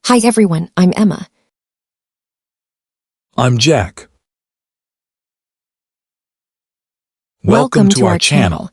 Hi everyone, I'm Emma. I'm Jack. Welcome to our channel.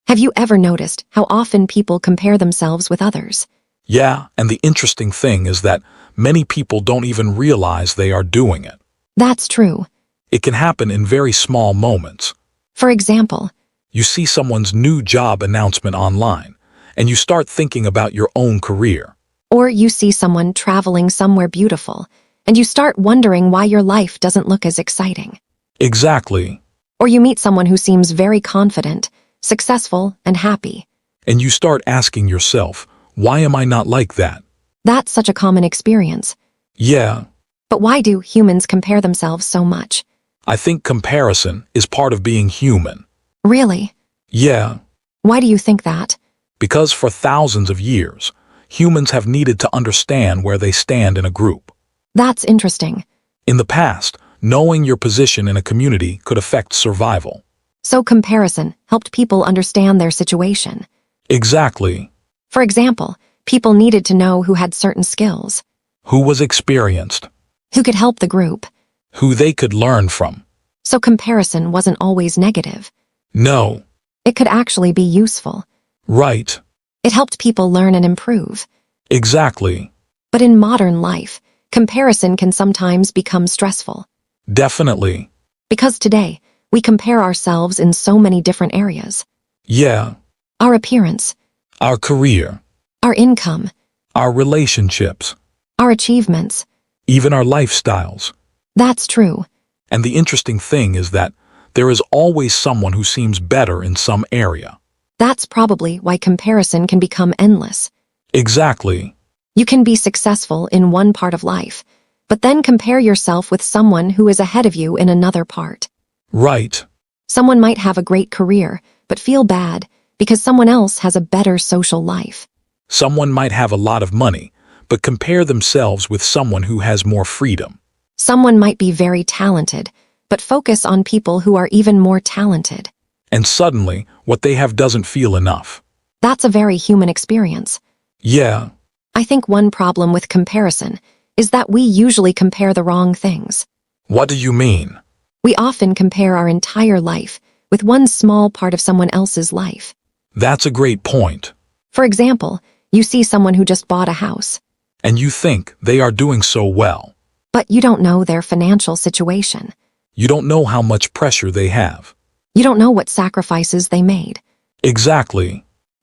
Have you ever noticed how often people compare themselves with others? Yeah, and the interesting thing is that many people don't even realize they are doing it. That's true. It can happen in very small moments. For example, You see someone's new job announcement online, and you start thinking about your own career. or you see someone traveling somewhere beautiful, and you start wondering why your life doesn't look as exciting. Exactly. Or you meet someone who seems very confident, successful, and happy. And you start asking yourself, why am I not like that? That's such a common experience. Yeah, But why do humans compare themselves so much? I think comparison is part of being human. Really? Yeah, Why do you think that? because for thousands of years, humans have needed to understand where they stand in a group. That's interesting. In the past, knowing your position in a community could affect survival. So comparison helped people understand their situation. Exactly. For example, people needed to know who had certain skills, Who was experienced, who could help the group. who they could learn from. So comparison wasn't always negative. No, It could actually be useful. right, It helped people learn and improve. exactly, But in modern life, comparison can sometimes become stressful. definitely. Because today, we compare ourselves in so many different areas. Yeah, Our appearance, our career, our income, our relationships, our achievements. even our lifestyles. That's true. And the interesting thing is that there is always someone who seems better in some area. That's probably why comparison can become endless. Exactly, You can be successful in one part of life, but then compare yourself with someone who is ahead of you in another part. right, Someone might have a great career, but feel bad because someone else has a better social life. someone might have a lot of money, but compare themselves with someone who has more freedom. Someone might be very talented, but focus on people who are even more talented. And suddenly, what they have doesn't feel enough. That's a very human experience. Yeah, I think one problem with comparison is that we usually compare the wrong things. what do you mean? We often compare our entire life with one small part of someone else's life. That's a great point. For example, you see someone who just bought a house, And you think they are doing so well. but you don't know their financial situation. You don't know how much pressure they have. You don't know what sacrifices they made. Exactly,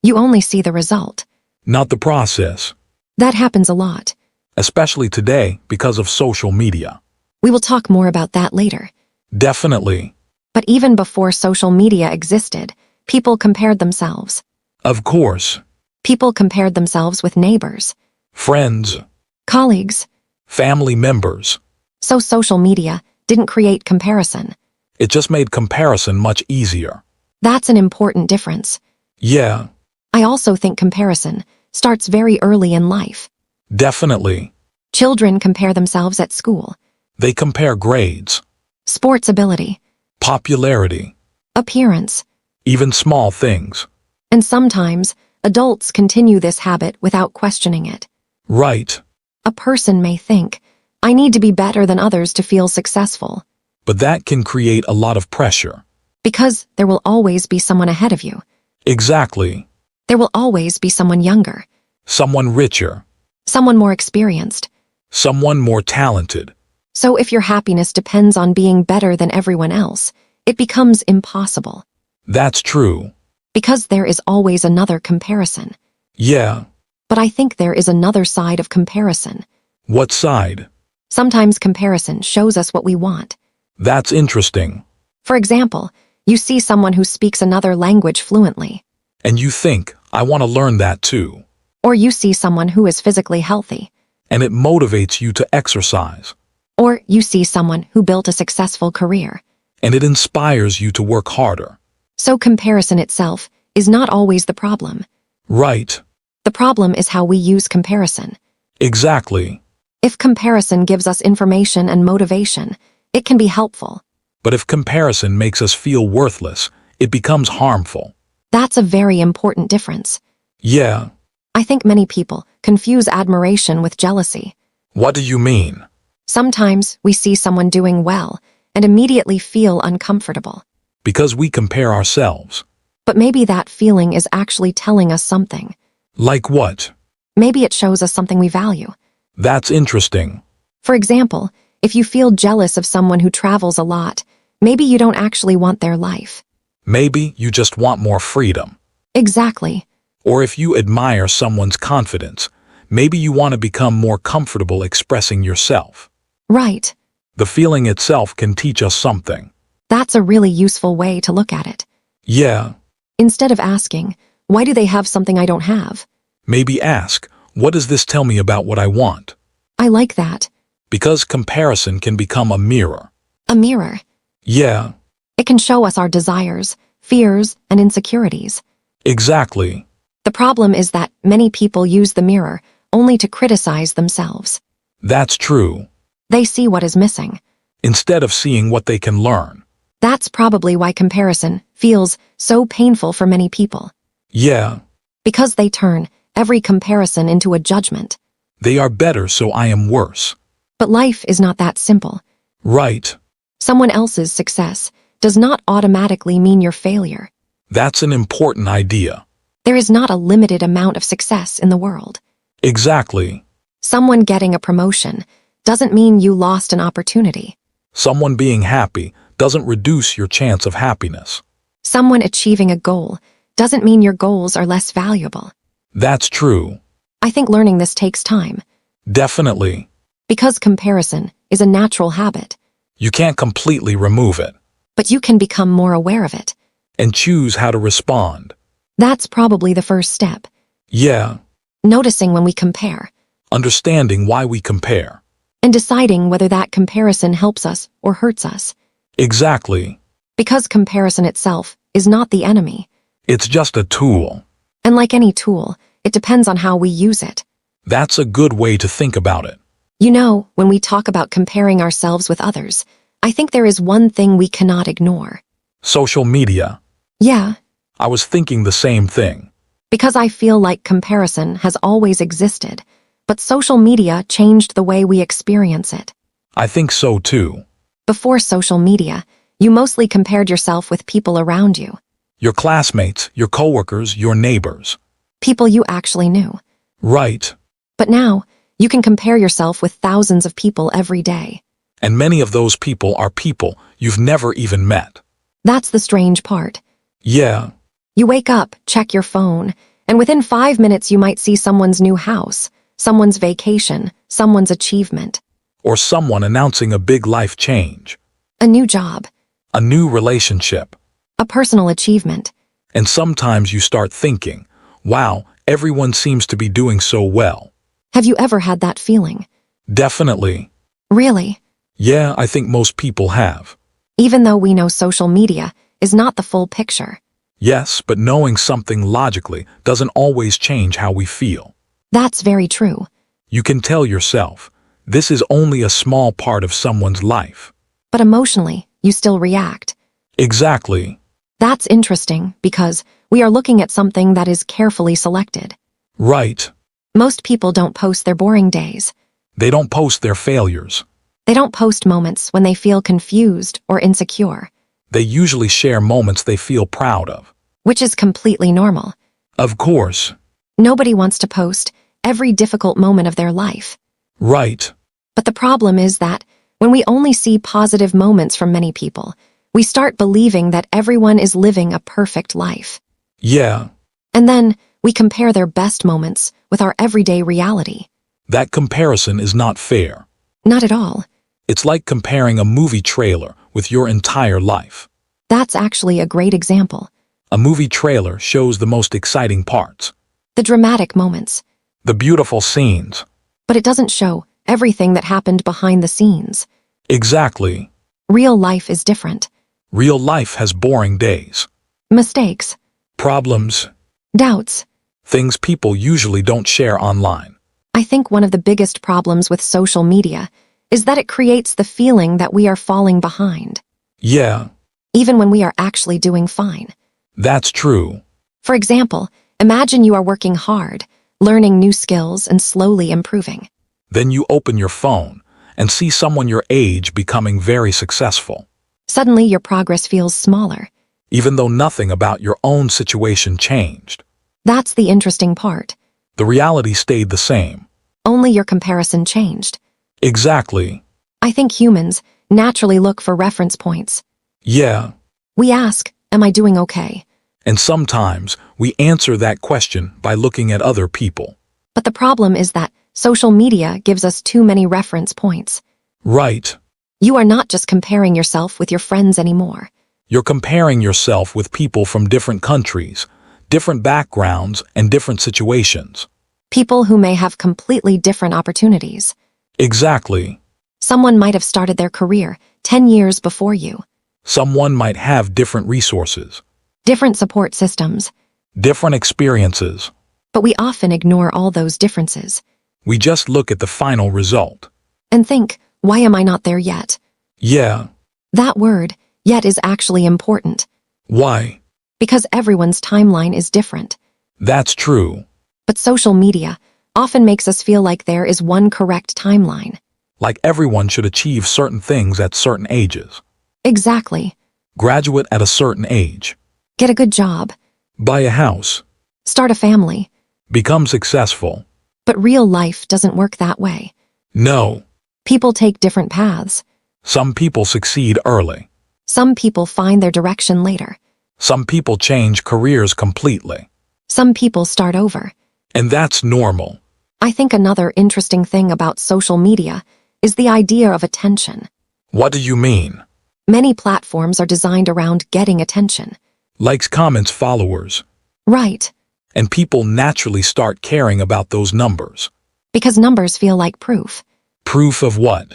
You only see the result. not the process. That happens a lot. Especially today because of social media. We will talk more about that later. Definitely. But even before social media existed, people compared themselves. Of course. People compared themselves with neighbors, Friends, colleagues. family members. So social media didn't create comparison. It just made comparison much easier. That's an important difference. Yeah, I also think comparison starts very early in life. definitely. Children compare themselves at school, They compare grades, sports ability, popularity, appearance, even small things. and sometimes adults continue this habit without questioning it. Right. A person may think, I need to be better than others to feel successful, But that can create a lot of pressure. because there will always be someone ahead of you. Exactly. There will always be someone younger, Someone richer, someone more experienced. someone more talented. So if your happiness depends on being better than everyone else, it becomes impossible, That's true. because there is always another comparison. Yeah. But I think there is another side of comparison. What side? Sometimes comparison shows us what we want. That's interesting. For example, you see someone who speaks another language fluently, And you think, I want to learn that too. or you see someone who is physically healthy, And it motivates you to exercise. or you see someone who built a successful career. And it inspires you to work harder. So comparison itself is not always the problem. Right. The problem is how we use comparison. Exactly. If comparison gives us information and motivation, it can be helpful. But if comparison makes us feel worthless, it becomes harmful. That's a very important difference. Yeah, I think many people confuse admiration with jealousy. What do you mean? Sometimes we see someone doing well and immediately feel uncomfortable. Because we compare ourselves. But maybe that feeling is actually telling us something. Like what? Maybe it shows us something we value. That's interesting. For example, if you feel jealous of someone who travels a lot, maybe you don't actually want their life. Maybe you just want more freedom. Exactly. Or if you admire someone's confidence, maybe you want to become more comfortable expressing yourself. Right. The feeling itself can teach us something. That's a really useful way to look at it. Yeah, Instead of asking, why do they have something I don't have? maybe ask, what does this tell me about what I want? I like that. Because comparison can become a mirror. A mirror. Yeah, It can show us our desires, fears, and insecurities. exactly. The problem is that many people use the mirror only to criticize themselves. That's true. They see what is missing. Instead of seeing what they can learn. That's probably why comparison feels so painful for many people. Yeah, Because they turn every comparison into a judgment. they are better, so I am worse. But life is not that simple. Right. Someone else's success does not automatically mean your failure. That's an important idea. There is not a limited amount of success in the world. Exactly. Someone getting a promotion doesn't mean you lost an opportunity. Someone being happy doesn't reduce your chance of happiness. Someone achieving a goal doesn't mean your goals are less valuable. That's true. I think learning this takes time. Definitely. Because comparison is a natural habit, You can't completely remove it. but you can become more aware of it. And choose how to respond. That's probably the first step. Yeah, Noticing when we compare, understanding why we compare. and deciding whether that comparison helps us or hurts us. Exactly. Because comparison itself is not the enemy. It's just a tool. And like any tool, it depends on how we use it. That's a good way to think about it. You know, when we talk about comparing ourselves with others, I think there is one thing we cannot ignore. Social media. Yeah, I was thinking the same thing. because I feel like comparison has always existed, but social media changed the way we experience it. I think so too. Before social media, you mostly compared yourself with people around you, Your classmates, your coworkers, your neighbors. people you actually knew. Right. But now, you can compare yourself with thousands of people every day. And many of those people are people you've never even met. That's the strange part. Yeah, You wake up, check your phone, and within 5 minutes you might see someone's new house, someone's vacation, someone's achievement, or someone announcing a big life change, a new job, a new relationship. a personal achievement. And sometimes you start thinking, wow, everyone seems to be doing so well. Have you ever had that feeling? Definitely. Really? Yeah, I think most people have. Even though we know social media is not the full picture. Yes, but knowing something logically doesn't always change how we feel. That's very true. You can tell yourself, this is only a small part of someone's life. But emotionally, you still react. Exactly. That's interesting because we are looking at something that is carefully selected. Right. Most people don't post their boring days. They don't post their failures. They don't post moments when they feel confused or insecure, They usually share moments they feel proud of. which is completely normal. Of course. Nobody wants to post every difficult moment of their life. Right. But the problem is that when we only see positive moments from many people, we start believing that everyone is living a perfect life. Yeah. And then we compare their best moments with our everyday reality. That comparison is not fair. Not at all. It's like comparing a movie trailer with your entire life. That's actually a great example. A movie trailer shows the most exciting parts, The dramatic moments. the beautiful scenes. But it doesn't show everything that happened behind the scenes. Exactly. Real life is different. Real life has boring days, Mistakes, problems, doubts. things people usually don't share online. I think one of the biggest problems with social media is that it creates the feeling that we are falling behind, Yeah, even when we are actually doing fine. that's true. For example, imagine you are working hard, learning new skills and slowly improving. Then you open your phone and see someone your age becoming very successful, Suddenly, your progress feels smaller. even though nothing about your own situation changed. That's the interesting part. The reality stayed the same. Only your comparison changed. Exactly. I think humans naturally look for reference points. Yeah. We ask, am I doing okay? And sometimes we answer that question by looking at other people. But the problem is that social media gives us too many reference points. Right. You are not just comparing yourself with your friends anymore. You're comparing yourself with people from different countries, different backgrounds, and different situations. People who may have completely different opportunities. Exactly. Someone might have started their career 10 years before you. Someone might have different resources, Different support systems. different experiences. But we often ignore all those differences We just look at the final result. and think, why am I not there yet? Yeah. That word, yet, is actually important Why? because everyone's timeline is different. That's true. But social media often makes us feel like there is one correct timeline. Like everyone should achieve certain things at certain ages. Exactly. Graduate at a certain age. Get a good job. Buy a house. Start a family. Become successful. But real life doesn't work that way. No. People take different paths. Some people succeed early. Some people find their direction later. Some people change careers completely. Some people start over. And that's normal. I think another interesting thing about social media is the idea of attention. What do you mean? Many platforms are designed around getting attention. Likes, comments, followers. Right, And people naturally start caring about those numbers. because numbers feel like proof. Proof of what?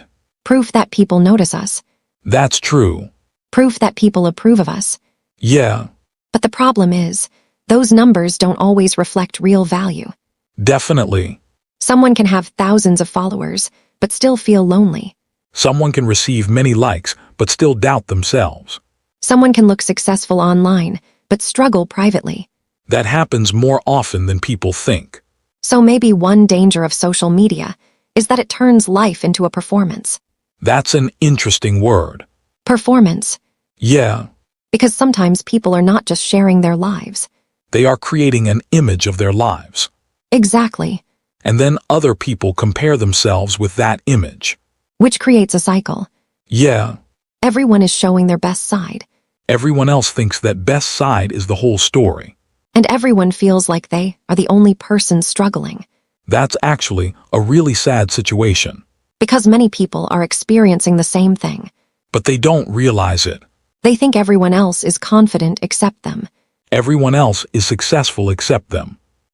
Proof that people notice us. That's true. Proof that people approve of us. Yeah, But the problem is, those numbers don't always reflect real value. definitely. Someone can have thousands of followers, but still feel lonely. Someone can receive many likes, but still doubt themselves. Someone can look successful online, but struggle privately. That happens more often than people think. So maybe one danger of social media is that it turns life into a performance. That's an interesting word. Performance. Yeah, Because sometimes people are not just sharing their lives. they are creating an image of their lives. Exactly. And then other people compare themselves with that image. Which creates a cycle. Yeah, Everyone is showing their best side. everyone else thinks that best side is the whole story. And everyone feels like they are the only person struggling. That's actually a really sad situation. Because many people are experiencing the same thing. But they don't realize it. They think everyone else is confident except them. Everyone else is successful except them.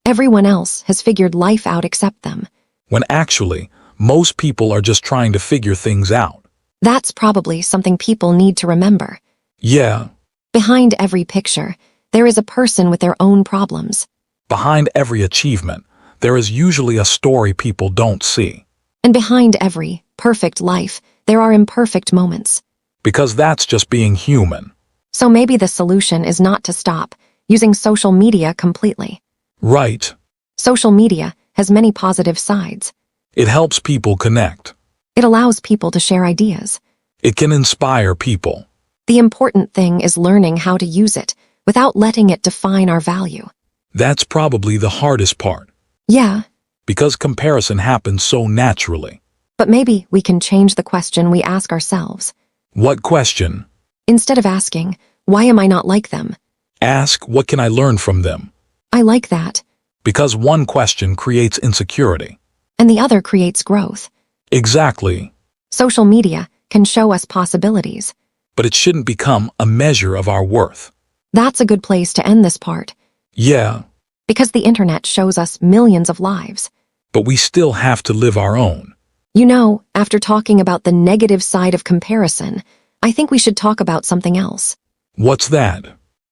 Everyone else has figured life out except them. When actually, most people are just trying to figure things out. That's probably something people need to remember. Yeah, Behind every picture, there is a person with their own problems. behind every achievement, there is usually a story people don't see. And behind every perfect life, there are imperfect moments. Because that's just being human. So maybe the solution is not to stop using social media completely. Right. Social media has many positive sides. It helps people connect. It allows people to share ideas. It can inspire people. The important thing is learning how to use it without letting it define our value. That's probably the hardest part. Yeah, Because comparison happens so naturally. but maybe we can change the question we ask ourselves. What question? Instead of asking, why am I not like them? Ask, what can I learn from them? I like that. Because one question creates insecurity. And the other creates growth. Exactly. Social media can show us possibilities. But it shouldn't become a measure of our worth. That's a good place to end this part. Yeah, Because the internet shows us millions of lives. but we still have to live our own. You know, after talking about the negative side of comparison, I think we should talk about something else. What's that?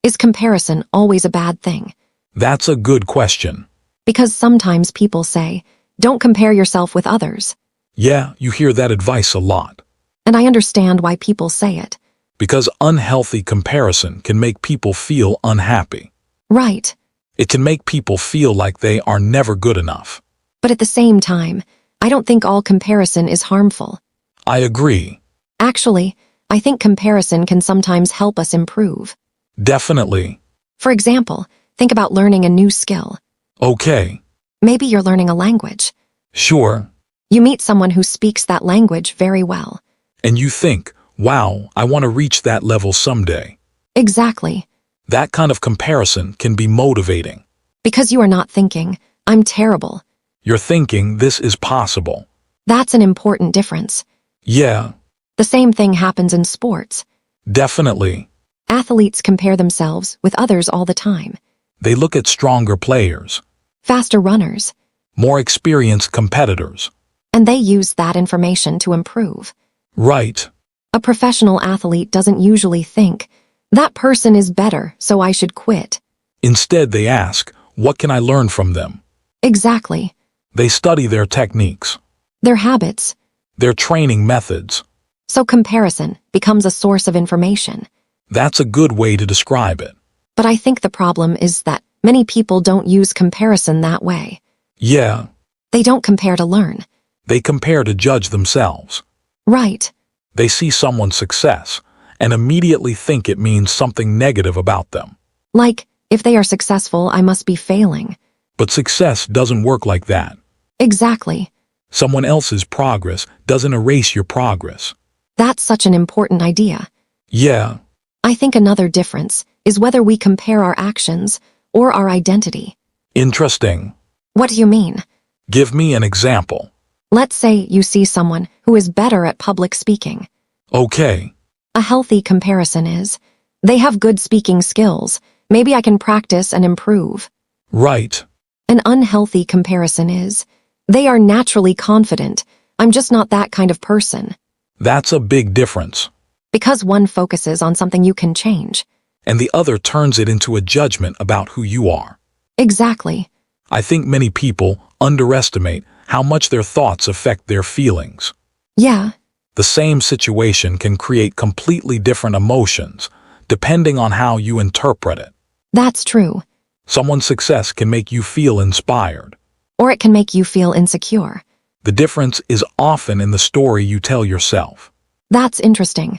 Is comparison always a bad thing? That's a good question. Because sometimes people say, don't compare yourself with others. Yeah, you hear that advice a lot. And I understand why people say it. Because unhealthy comparison can make people feel unhappy. Right. It can make people feel like they are never good enough. But at the same time, I don't think all comparison is harmful. I agree. Actually, I think comparison can sometimes help us improve. Definitely. For example, think about learning a new skill. Okay. Maybe you're learning a language. Sure. You meet someone who speaks that language very well. And you think, wow, I want to reach that level someday. Exactly. That kind of comparison can be motivating. Because you are not thinking, I'm terrible. You're thinking this is possible. That's an important difference. Yeah, The same thing happens in sports. definitely. Athletes compare themselves with others all the time. They look at stronger players, Faster runners. more experienced competitors. And they use that information to improve. Right. A professional athlete doesn't usually think, that person is better, so I should quit. Instead, they ask, what can I learn from them? Exactly. They study their techniques, Their habits. their training methods. So comparison becomes a source of information. That's a good way to describe it. But I think the problem is that many people don't use comparison that way. Yeah, They don't compare to learn. they compare to judge themselves. Right. They see someone's success and immediately think it means something negative about them. Like, if they are successful, I must be failing. But success doesn't work like that. Exactly. Someone else's progress doesn't erase your progress. That's such an important idea. Yeah, I think another difference is whether we compare our actions or our identity. interesting. What do you mean? Give me an example. Let's say you see someone who is better at public speaking. Okay, A healthy comparison is, they have good speaking skills, maybe I can practice and improve. right. An unhealthy comparison is, they are naturally confident, I'm just not that kind of person. That's a big difference. Because one focuses on something you can change. And the other turns it into a judgment about who you are. Exactly. I think many people underestimate how much their thoughts affect their feelings. Yeah, The same situation can create completely different emotions, depending on how you interpret it. that's true. Someone's success can make you feel inspired. Or it can make you feel insecure. The difference is often in the story you tell yourself. That's interesting.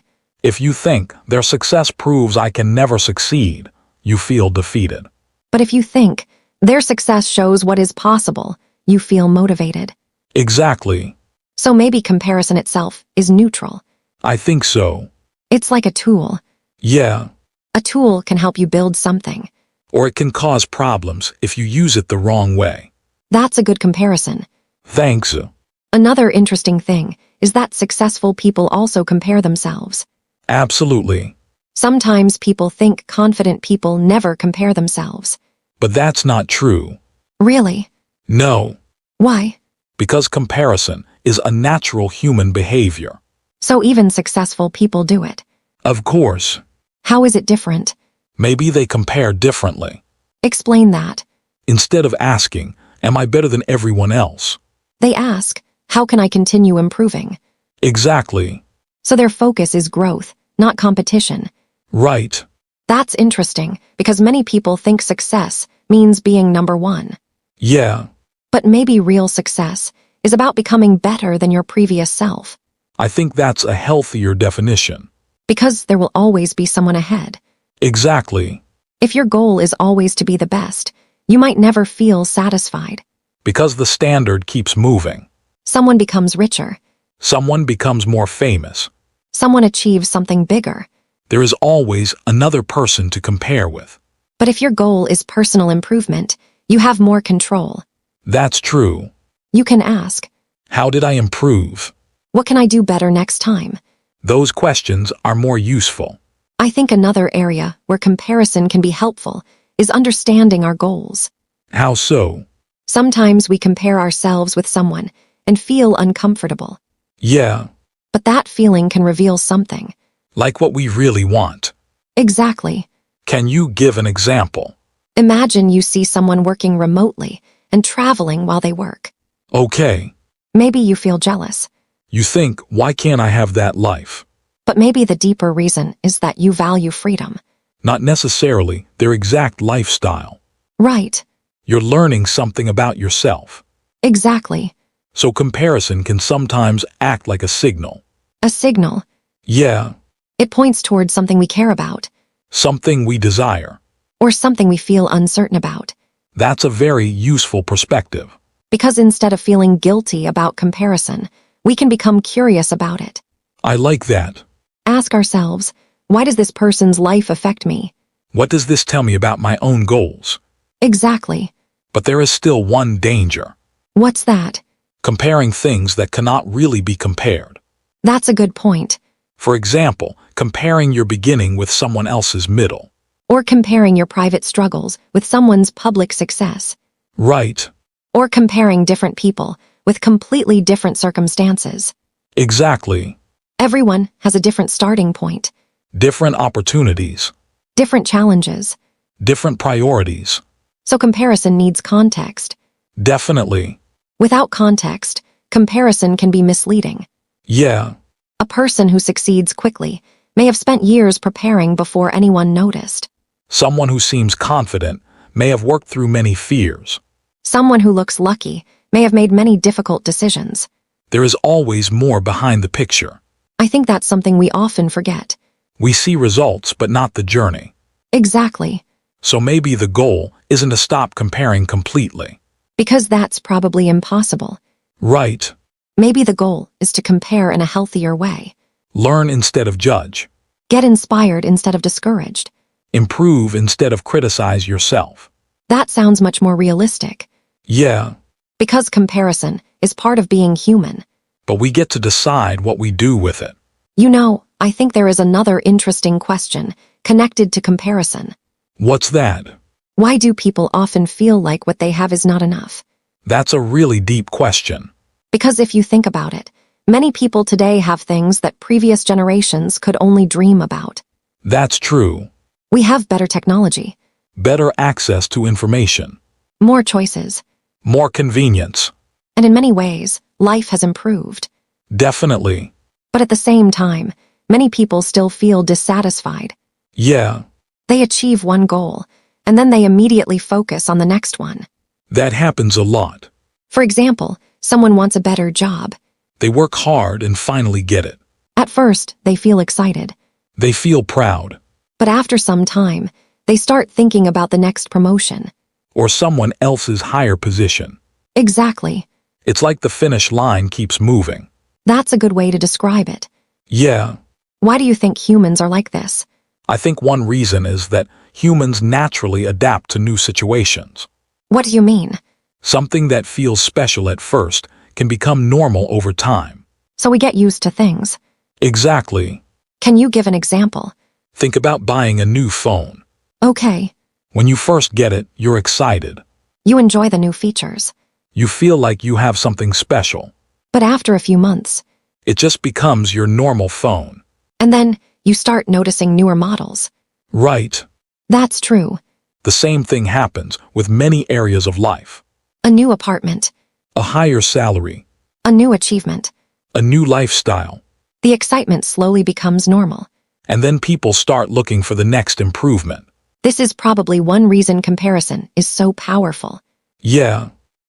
If you think their success proves I can never succeed, you feel defeated. But if you think, their success shows what is possible, you feel motivated. Exactly. So maybe comparison itself is neutral. I think so. It's like a tool. Yeah. A tool can help you build something. Or it can cause problems if you use it the wrong way. That's a good comparison. Thanks. Another interesting thing is that successful people also compare themselves. Absolutely. Sometimes people think confident people never compare themselves. But that's not true. Really? No. Why? Because comparison is a natural human behavior. So even successful people do it. Of course. How is it different? Maybe they compare differently. Explain that. Instead of asking, am I better than everyone else? They ask, how can I continue improving? Exactly. So their focus is growth, not competition. Right. That's interesting because many people think success means being number one. Yeah. But maybe real success is about becoming better than your previous self. I think that's a healthier definition. Because there will always be someone ahead. Exactly. If your goal is always to be the best, you might never feel satisfied. Because the standard keeps moving. Someone becomes richer. Someone becomes more famous. Someone achieves something bigger. There is always another person to compare with. But if your goal is personal improvement, you have more control. That's true. You can ask, How did I improve? what can I do better next time? Those questions are more useful. I think another area where comparison can be helpful is understanding our goals. How so? Sometimes we compare ourselves with someone and feel uncomfortable. Yeah, But that feeling can reveal something. like what we really want. Exactly. Can you give an example? Imagine you see someone working remotely and traveling while they work. Okay. Maybe you feel jealous. You think, why can't I have that life? But maybe the deeper reason is that you value freedom. Not necessarily their exact lifestyle. Right. You're learning something about yourself. Exactly. So comparison can sometimes act like a signal. A signal. Yeah, It points towards something we care about, something we desire. or something we feel uncertain about. That's a very useful perspective. Because instead of feeling guilty about comparison, we can become curious about it. I like that. Ask ourselves, why does this person's life affect me? What does this tell me about my own goals? Exactly. But there is still one danger. What's that? Comparing things that cannot really be compared. That's a good point. For example, comparing your beginning with someone else's middle. Or comparing your private struggles with someone's public success. Right. Or comparing different people with completely different circumstances. Exactly. Everyone has a different starting point, Different opportunities. different challenges. Different priorities. So comparison needs context. Definitely. Without context, comparison can be misleading. Yeah. A person who succeeds quickly may have spent years preparing before anyone noticed. Someone who seems confident may have worked through many fears. Someone who looks lucky may have made many difficult decisions. There is always more behind the picture. I think that's something we often forget. We see results, but not the journey. Exactly. So maybe the goal isn't to stop comparing completely. Because that's probably impossible. Right. Maybe the goal is to compare in a healthier way. Learn instead of judge. Get inspired instead of discouraged. Improve instead of criticize yourself. That sounds much more realistic. Yeah, Because comparison is part of being human. but we get to decide what we do with it. You know, I think there is another interesting question connected to comparison. What's that? Why do people often feel like what they have is not enough? That's a really deep question. Because if you think about it, many people today have things that previous generations could only dream about. That's true. We have better technology, Better access to information. more choices, More convenience. and in many ways, life has improved. Definitely. But at the same time, many people still feel dissatisfied. Yeah, They achieve one goal, and then they immediately focus on the next one. that happens a lot. For example, someone wants a better job. They work hard and finally get it. At first, they feel excited. They feel proud. But after some time, they start thinking about the next promotion. Or someone else's higher position. Exactly. It's like the finish line keeps moving. That's a good way to describe it. Yeah, Why do you think humans are like this? I think one reason is that humans naturally adapt to new situations. What do you mean? Something that feels special at first can become normal over time. So we get used to things. Exactly. Can you give an example? Think about buying a new phone. Okay. When you first get it, you're excited. You enjoy the new features. You feel like you have something special. But after a few months, It just becomes your normal phone. and then you start noticing newer models. Right. That's true. The same thing happens with many areas of life. A new apartment, A higher salary, a new achievement. a new lifestyle, The excitement slowly becomes normal. and then people start looking for the next improvement. This is probably one reason comparison is so powerful. Yeah,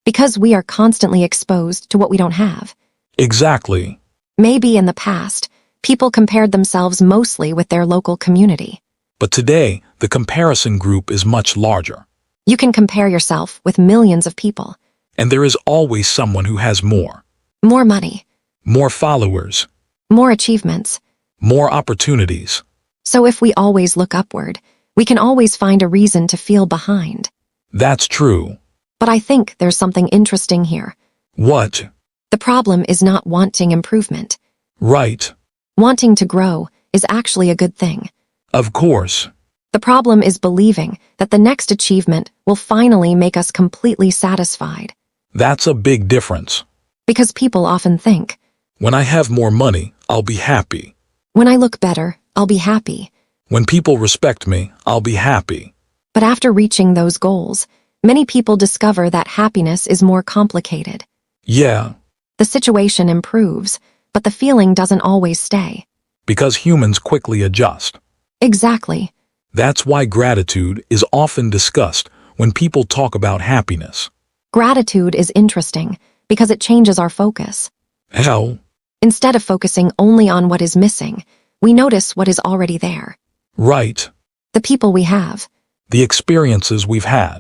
Because we are constantly exposed to what we don't have. exactly. Maybe in the past, people compared themselves mostly with their local community. But today, the comparison group is much larger. You can compare yourself with millions of people. And there is always someone who has more. More money, More followers, more achievements. more opportunities. So if we always look upward, we can always find a reason to feel behind. That's true. But I think there's something interesting here. What? The problem is not wanting improvement. Right. Wanting to grow is actually a good thing. Of course. The problem is believing that the next achievement will finally make us completely satisfied. That's a big difference. Because people often think, When I have more money, I'll be happy. when I look better, I'll be happy. When people respect me, I'll be happy. But after reaching those goals, many people discover that happiness is more complicated. Yeah, The situation improves, but the feeling doesn't always stay. because humans quickly adjust. Exactly. That's why gratitude is often discussed when people talk about happiness. Gratitude is interesting because it changes our focus. Hell, Instead of focusing only on what is missing, we notice what is already there. right. The people we have, The experiences we've had.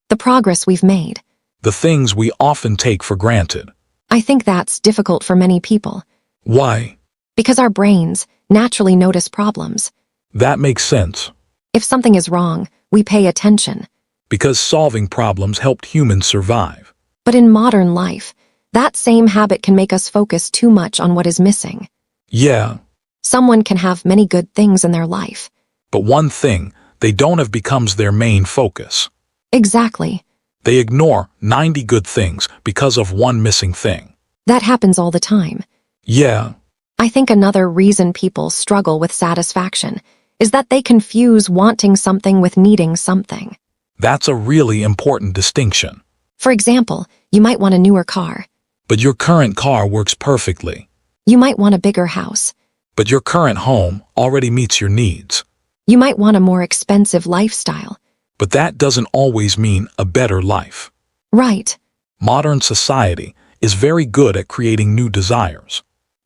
the progress we've made. The things we often take for granted. I think that's difficult for many people Why? because our brains naturally notice problems. That makes sense. If something is wrong, we pay attention. Because solving problems helped humans survive. But in modern life, that same habit can make us focus too much on what is missing. Yeah, Someone can have many good things in their life. but one thing they don't have becomes their main focus. Exactly. They ignore 90 good things because of one missing thing. That happens all the time. Yeah, I think another reason people struggle with satisfaction is that they confuse wanting something with needing something. that's a really important distinction. For example, you might want a newer car. But your current car works perfectly. You might want a bigger house. But your current home already meets your needs. You might want a more expensive lifestyle. But that doesn't always mean a better life. Right. Modern society is very good at creating new desires.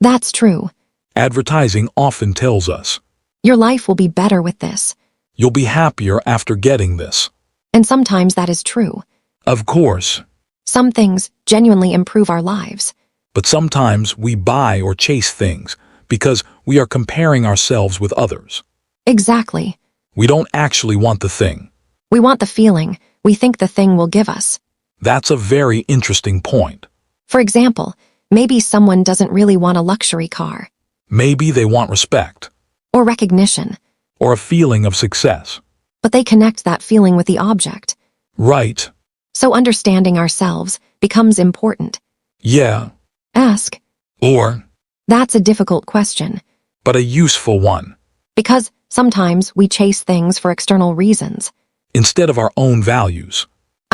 That's true. Advertising often tells us, Your life will be better with this. you'll be happier after getting this. And sometimes that is true. Of course, Some things genuinely improve our lives. but sometimes we buy or chase things because we are comparing ourselves with others. Exactly. We don't actually want the thing. We want the feeling we think the thing will give us. That's a very interesting point. For example, maybe someone doesn't really want a luxury car Maybe they want respect or recognition, or a feeling of success. but they connect that feeling with the object. Right. So understanding ourselves becomes important. Yeah. Ask. Or, That's a difficult question but a useful one. because sometimes we chase things for external reasons. Instead of our own values.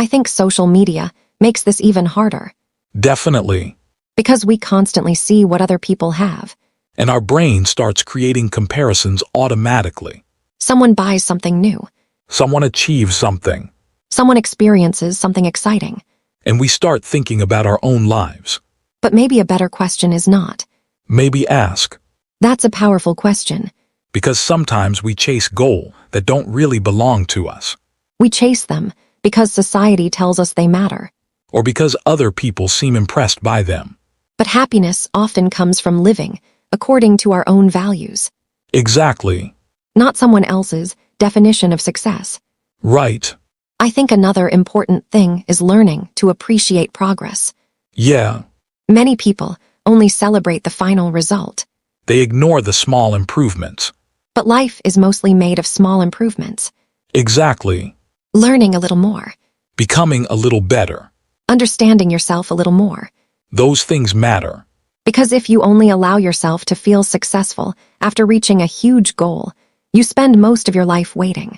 I think social media makes this even harder Definitely. because we constantly see what other people have. And our brain starts creating comparisons automatically. Someone buys something new. Someone achieves something. Someone experiences something exciting. And we start thinking about our own lives. But maybe a better question is not. Maybe ask. That's a powerful question. Because sometimes we chase goals that don't really belong to us. We chase them because society tells us they matter. Or because other people seem impressed by them. But happiness often comes from living according to our own values, Exactly. not someone else's definition of success. Right. I think another important thing is learning to appreciate progress. Yeah. Many people only celebrate the final result, They ignore the small improvements. but life is mostly made of small improvements. Exactly. Learning a little more, Becoming a little better. understanding yourself a little more. Those things matter. Because if you only allow yourself to feel successful after reaching a huge goal, you spend most of your life waiting.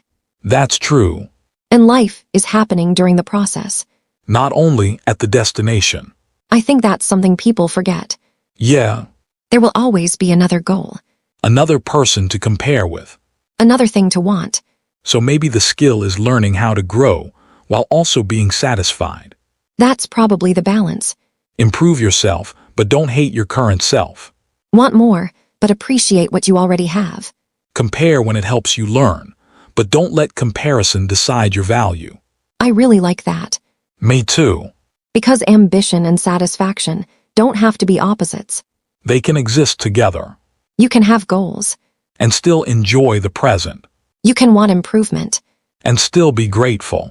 That's true. And life is happening during the process. Not only at the destination. I think that's something people forget. Yeah. There will always be another goal, Another person to compare with. another thing to want. So maybe the skill is learning how to grow while also being satisfied. That's probably the balance. Improve yourself, but don't hate your current self. Want more, but appreciate what you already have. Compare when it helps you learn, but don't let comparison decide your value. I really like that. Me too. Because ambition and satisfaction don't have to be opposites. They can exist together You can have goals. and still enjoy the present You can want improvement. and still be grateful.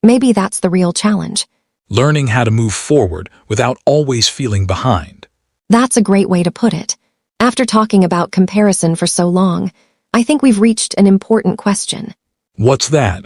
Maybe that's the real challenge. Learning how to move forward without always feeling behind. That's a great way to put it. After talking about comparison for so long, I think we've reached an important question. What's that?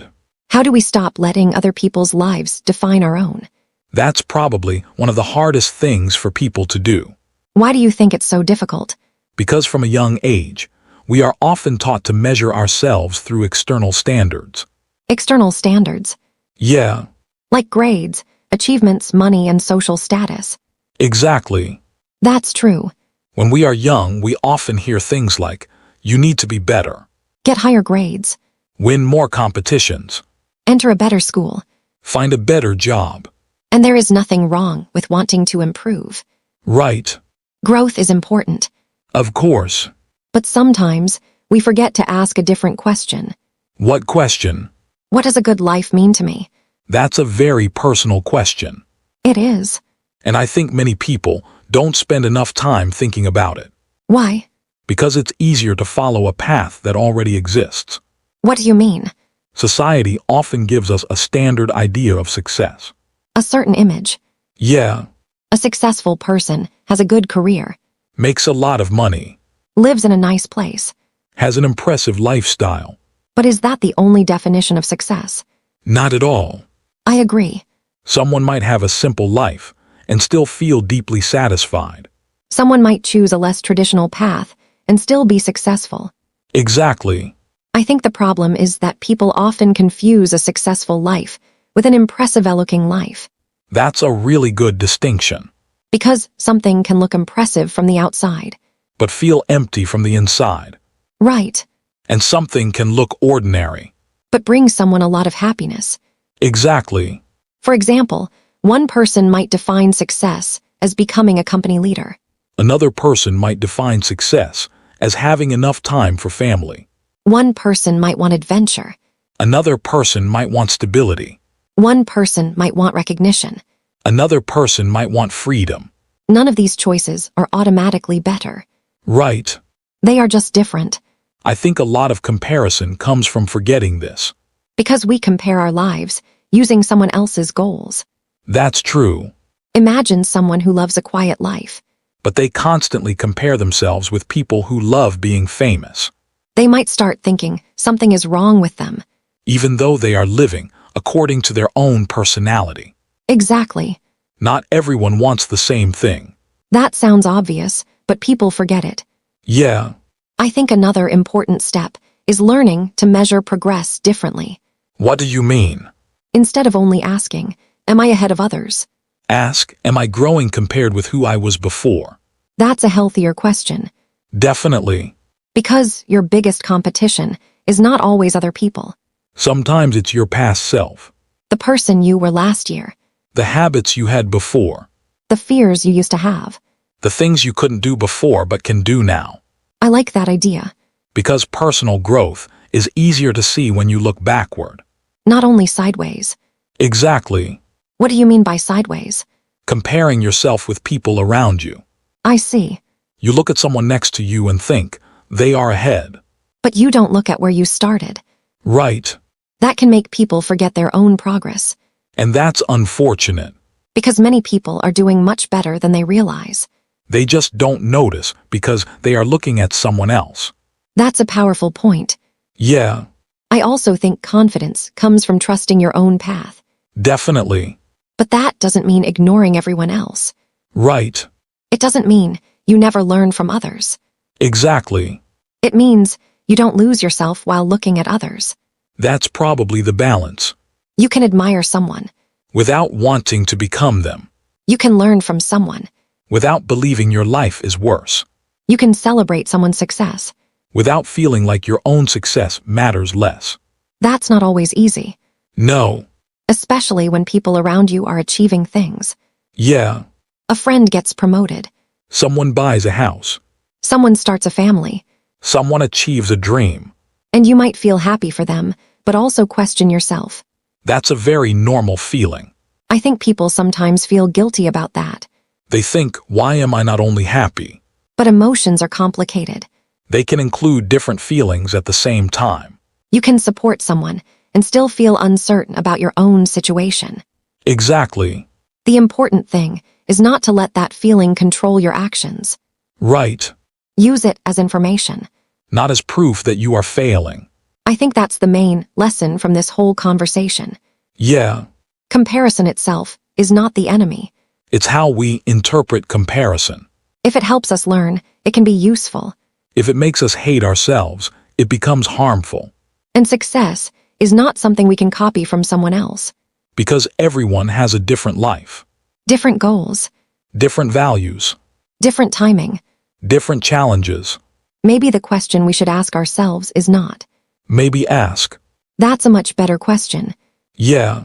How do we stop letting other people's lives define our own? That's probably one of the hardest things for people to do. Why do you think it's so difficult? Because from a young age, we are often taught to measure ourselves through external standards. External standards, Yeah, like grades, achievements, money, and social status. exactly. That's true. When we are young, we often hear things like, you need to be better, Get higher grades. win more competitions, Enter a better school. Find a better job. And there is nothing wrong with wanting to improve. Right. Growth is important, Of course. but sometimes we forget to ask a different question. What question? What does a good life mean to me? That's a very personal question. It is. And I think many people don't spend enough time thinking about it. Why? Because it's easier to follow a path that already exists. What do you mean? Society often gives us a standard idea of success. A certain image. Yeah, A successful person has a good career, makes a lot of money, lives in a nice place. has an impressive lifestyle. But is that the only definition of success? Not at all. I agree. Someone might have a simple life and still feel deeply satisfied. Someone might choose a less traditional path and still be successful. Exactly. I think the problem is that people often confuse a successful life with an impressive-looking life. That's a really good distinction. Because something can look impressive from the outside. But feel empty from the inside. Right. And something can look ordinary. But bring someone a lot of happiness. Exactly. For example, one person might define success as becoming a company leader. Another person might define success as having enough time for family. One person might want adventure. Another person might want stability. One person might want recognition. Another person might want freedom. None of these choices are automatically better. Right. They are just different. I think a lot of comparison comes from forgetting this. Because we compare our lives using someone else's goals. That's true. Imagine someone who loves a quiet life. But they constantly compare themselves with people who love being famous, They might start thinking something is wrong with them. even though they are living according to their own personality. Exactly. Not everyone wants the same thing. That sounds obvious, but people forget it. Yeah, I think another important step is learning to measure progress differently. what do you mean? Instead of only asking, am I ahead of others? Ask, am I growing compared with who I was before? That's a healthier question. Definitely. Because your biggest competition is not always other people. Sometimes it's your past self, The person you were last year. the habits you had before, The fears you used to have. the things you couldn't do before but can do now. I like that idea. Because personal growth is easier to see when you look backward. Not only sideways. Exactly. What do you mean by sideways? Comparing yourself with people around you. I see. You look at someone next to you and think, they are ahead. But you don't look at where you started. Right. That can make people forget their own progress. And that's unfortunate. Because many people are doing much better than they realize. They just don't notice because they are looking at someone else. That's a powerful point. Yeah, I also think confidence comes from trusting your own path. definitely. But that doesn't mean ignoring everyone else. Right. It doesn't mean you never learn from others. Exactly. It means you don't lose yourself while looking at others. That's probably the balance. You can admire someone. Without wanting to become them. You can learn from someone. Without believing your life is worse. You can celebrate someone's success. Without feeling like your own success matters less. That's not always easy. No. Especially when people around you are achieving things. Yeah. A friend gets promoted. Someone buys a house. Someone starts a family. Someone achieves a dream. And you might feel happy for them, but also question yourself. That's a very normal feeling. I think people sometimes feel guilty about that. They think, why am I not only happy? But emotions are complicated. They can include different feelings at the same time. You can support someone and still feel uncertain about your own situation. Exactly. The important thing is not to let that feeling control your actions. Right. Use it as information. Not as proof that you are failing. I think that's the main lesson from this whole conversation. Yeah. Comparison itself is not the enemy. It's how we interpret comparison. If it helps us learn, it can be useful. If it makes us hate ourselves, it becomes harmful. And success is not something we can copy from someone else. Because everyone has a different life. Different goals, Different values. different timing. Different challenges. Maybe the question we should ask ourselves is not. Maybe ask. That's a much better question. Yeah.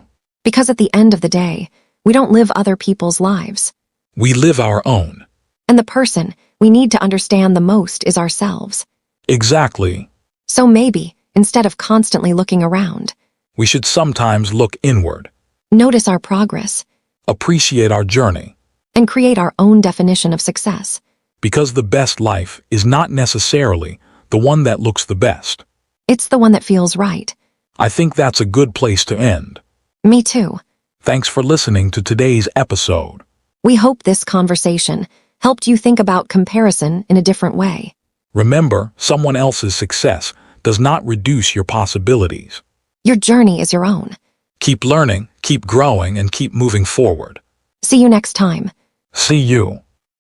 Because at the end of the day, we don't live other people's lives. We live our own. And the person we need to understand the most is ourselves. Exactly. So maybe, instead of constantly looking around, We should sometimes look inward, notice our progress, appreciate our journey, and create our own definition of success. because the best life is not necessarily the one that looks the best. It's the one that feels right. I think that's a good place to end. Me too. Thanks for listening to today's episode. We hope this conversation helped you think about comparison in a different way. Remember, someone else's success does not reduce your possibilities. Your journey is your own. Keep learning, keep growing, and keep moving forward. See you next time. See you.